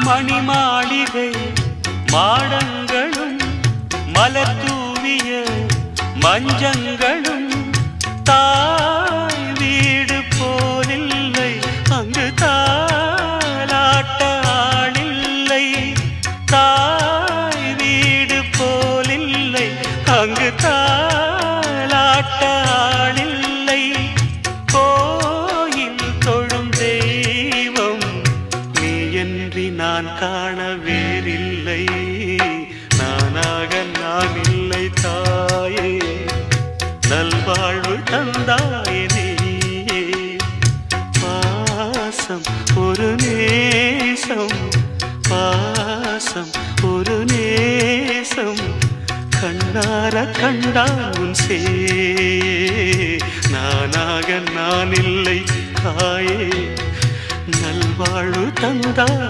மணிமாளிகை மாடங்களும் மலர் தூவிய மஞ்சங்களும் தாய் வீடு போலில்லை, அங்கு தாலாட்ட ஆளில்லை. தாய் வீடு போலில்லை, அங்கு தாலாட்ட ஆளில்லை. கோயில் தொழும் தெய்வம் நீ என்று நான் காண வேறில்லை. நானாக நான் இல்லை தாயே, நல்வாழ்வு தந்தாயே நீயே. பாசம் ஒரு நேசம், பாசம் ஒரு நேசம், கண்ணார கண்டான் உன் சே. நானாக நான் இல்லை தாயே, நல்வாழ்வு தந்தாய்.